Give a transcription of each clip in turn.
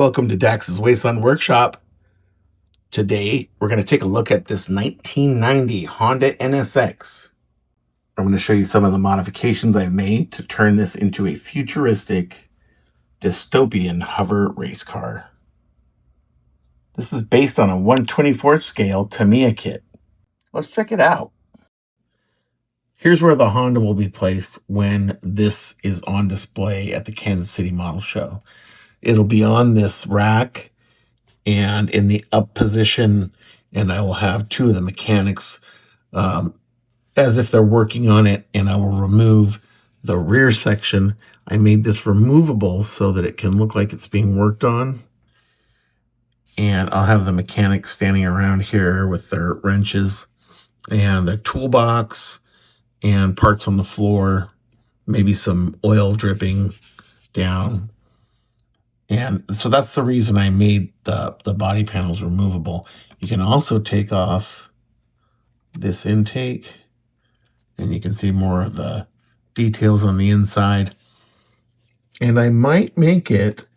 Welcome to Dax's Wasteland Workshop. Today, we're going to take a look at this 1990 Honda NSX. I'm going to show you some of the modifications I've made to turn this into a futuristic, dystopian hover race car. This is based on a 1/24 scale Tamiya kit. Let's check it out. Here's where the Honda will be placed when this is on display at the Kansas City Model Show. It'll be on this rack and in the up position, and I will have two of the mechanics as if they're working on it, and I will remove the rear section. I made this removable so that it can look like it's being worked on, and I'll have the mechanics standing around here with their wrenches and their toolbox and parts on the floor, maybe some oil dripping down. And so that's the reason I made the body panels removable. You can also take off this intake, and you can see more of the details on the inside. And I might make it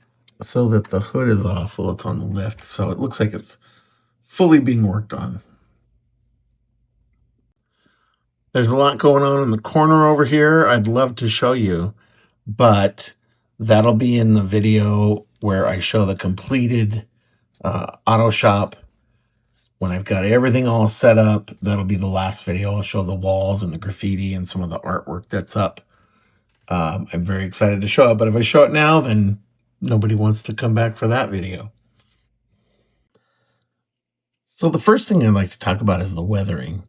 so that the hood is off while it's on the lift, so it looks like it's fully being worked on. There's a lot going on in the corner over here I'd love to show you, but that'll be in the video where I show the completed auto shop. When I've got everything all set up, that'll be the last video. I'll show the walls and the graffiti and some of the artwork that's up. I'm very excited to show it, but if I show it now, then nobody wants to come back for that video. So the first thing I'd like to talk about is the weathering.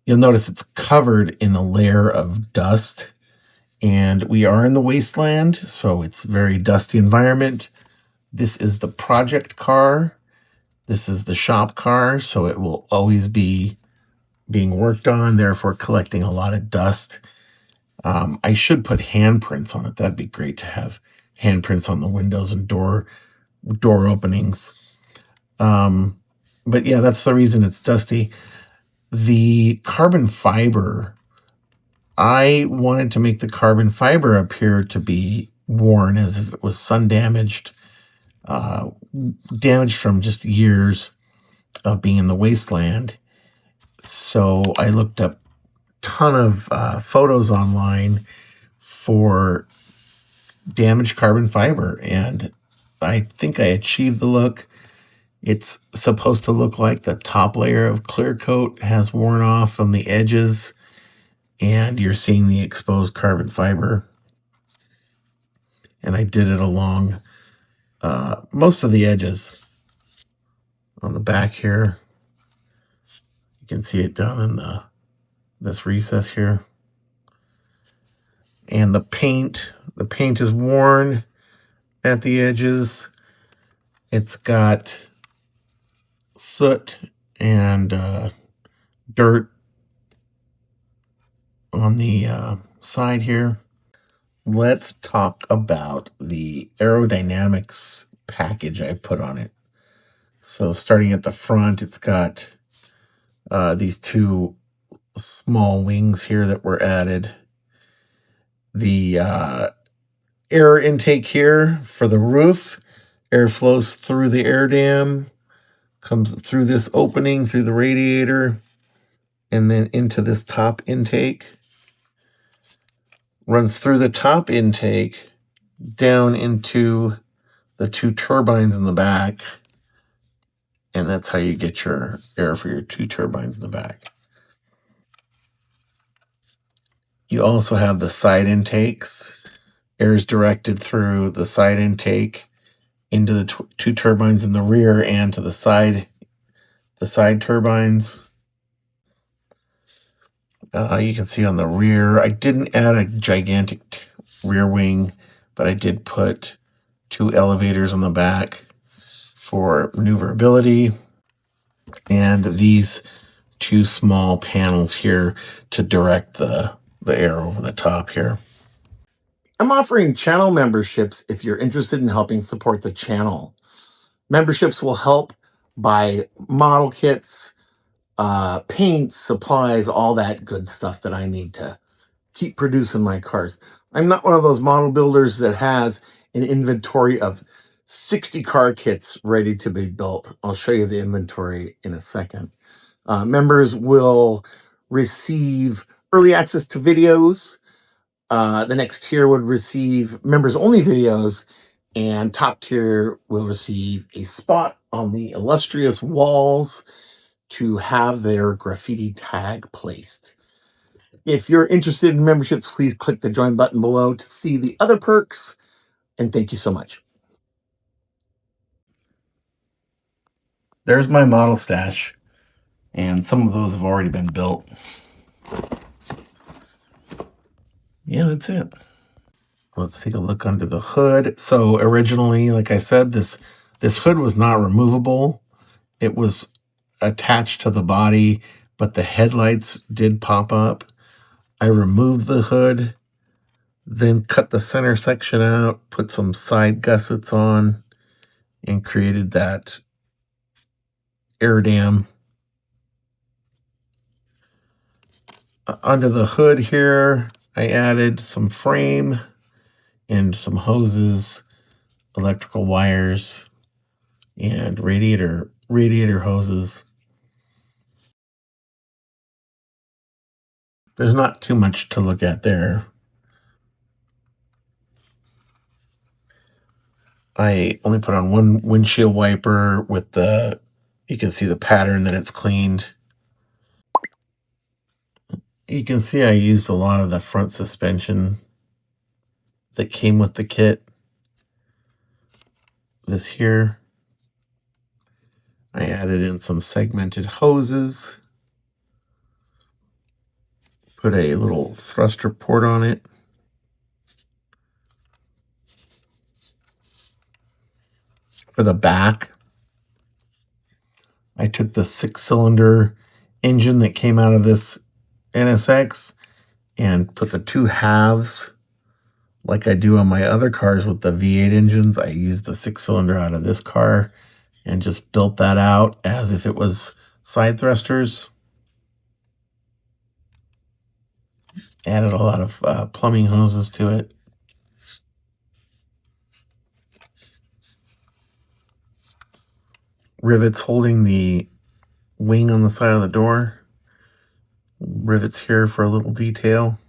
You'll notice it's covered in a layer of dust, and we are in the wasteland, so it's a very dusty environment. This is the project car. This is the shop car, so it will always be being worked on, therefore collecting a lot of dust. I should put handprints on it. That'd be great to have handprints on the windows and door openings. But yeah, that's the reason it's dusty. The carbon fiber, I wanted to make the carbon fiber appear to be worn as if it was sun damaged, damaged from just years of being in the wasteland. So I looked up a ton of photos online for damaged carbon fiber, and I think I achieved the look. It's supposed to look like the top layer of clear coat has worn off from the edges, and you're seeing the exposed carbon fiber. And I did it along most of the edges on the back here. You can see it down in this recess here. And the paint is worn at the edges. It's got soot and dirt on the side here. Let's talk about the Aerodynamics package I put on it. So starting at the front, it's got these two small wings here that were added. The air intake here for the roof. Air flows through the air dam, comes through this opening, through the radiator, and then into this top intake. Runs through the top intake, down into the two turbines in the back, and that's how you get your air for your two turbines in the back. You also have the side intakes. Air is directed through the side intake into the two turbines in the rear and to the side turbines. You can see on the rear, I didn't add a gigantic rear wing, but I did put two elevators on the back for maneuverability, and these two small panels here to direct the air over the top here. I'm offering channel memberships if you're interested in helping support the channel. Memberships will help buy model kits, paints, supplies, all that good stuff that I need to keep producing my cars. I'm not one of those model builders that has an inventory of 60 car kits ready to be built. I'll show you the inventory in a second. Members will receive early access to videos. The next tier would receive members only videos, and top tier will receive a spot on the illustrious walls to have their graffiti tag placed. If you're interested in memberships, please click the join button below to see the other perks, and thank you so much. There's my model stash, and some of those have already been built. Yeah, that's it. Let's take a look under the hood. So originally, like I said, this hood was not removable. It was attached to the body, but the headlights did pop up. I removed the hood, then cut the center section out, put some side gussets on, and created that Aerodynamics. Under the hood here, I added some frame and some hoses, electrical wires, and radiator hoses. There's not too much to look at there. I only put on one windshield wiper with you can see the pattern that it's cleaned. You can see I used a lot of the front suspension that came with the kit. This here, I added in some segmented hoses, put a little thruster port on it. For the back, I took the 6-cylinder engine that came out of this NSX and put the 2 halves like I do on my other cars with the V8 engines. I used the 6-cylinder out of this car and just built that out as if it was side thrusters. Added a lot of plumbing hoses to it. Rivets holding the wing on the side of the door. Rivets here for a little detail.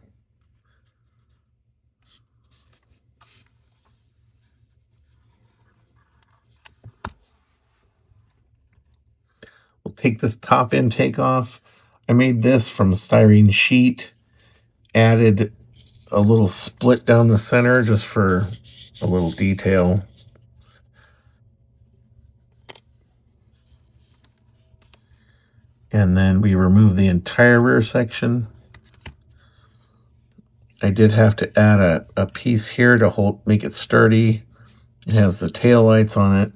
We'll take this top intake off. I made this from a styrene sheet. Added a little split down the center just for a little detail. And then we remove the entire rear section. I did have to add a piece here to make it sturdy. It has the tail lights on it.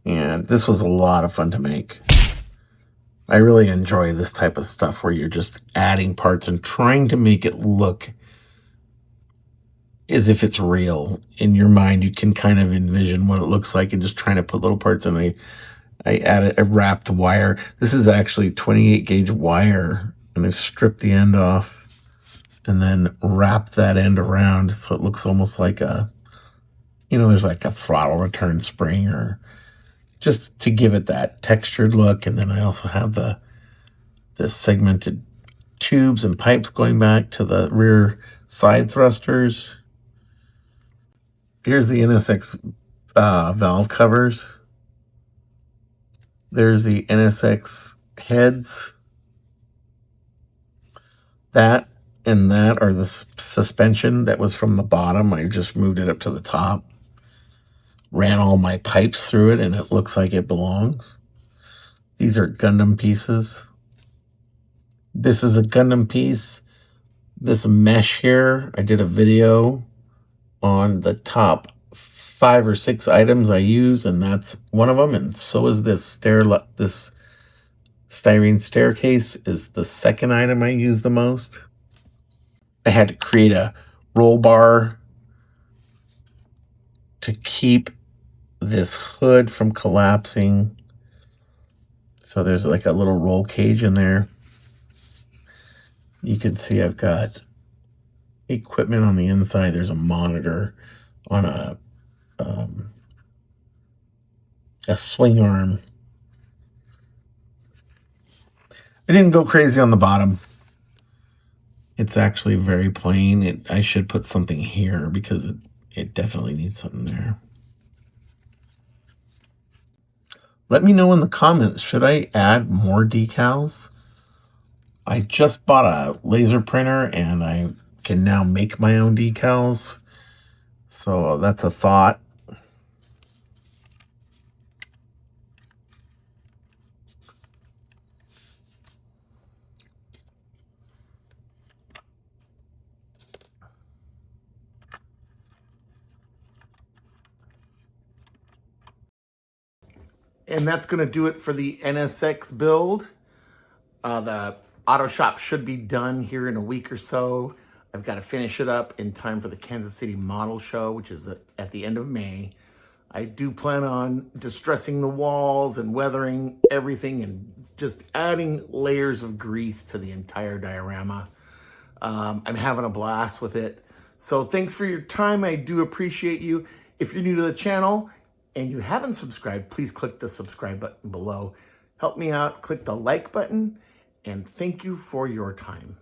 And this was a lot of fun to make. I really enjoy this type of stuff where you're just adding parts and trying to make it look as if it's real. In your mind, you can kind of envision what it looks like and just trying to put little parts in. I added a wrapped wire. This is actually 28 gauge wire, and I stripped the end off and then wrapped that end around so it looks almost like there's like a throttle return spring, or just to give it that textured look. And then I also have the segmented tubes and pipes going back to the rear side thrusters. Here's the NSX valve covers. There's the NSX heads. That and that are the suspension that was from the bottom. I just moved it up to the top. Ran all my pipes through it, and it looks like it belongs. These are Gundam pieces. This is a Gundam piece. This mesh here, I did a video on the top 5 or 6 items I use, and that's one of them. And so is this styrene staircase is the second item I use the most. I had to create a roll bar to keep this hood from collapsing. So there's like a little roll cage in there. You can see I've got equipment on the inside. There's a monitor on a swing arm. I didn't go crazy on the bottom. It's actually very plain. I should put something here because it definitely needs something there. Let me know in the comments, should I add more decals? I just bought a laser printer and I can now make my own decals. So that's a thought. And that's going to do it for the NSX build. The auto shop should be done here in a week or so. I've got to finish it up in time for the Kansas City Model Show, which is at the end of May. I do plan on distressing the walls and weathering everything and just adding layers of grease to the entire diorama. I'm having a blast with it. So thanks for your time. I do appreciate you. If you're new to the channel and you haven't subscribed, please click the subscribe button below. Help me out, click the like button, and thank you for your time.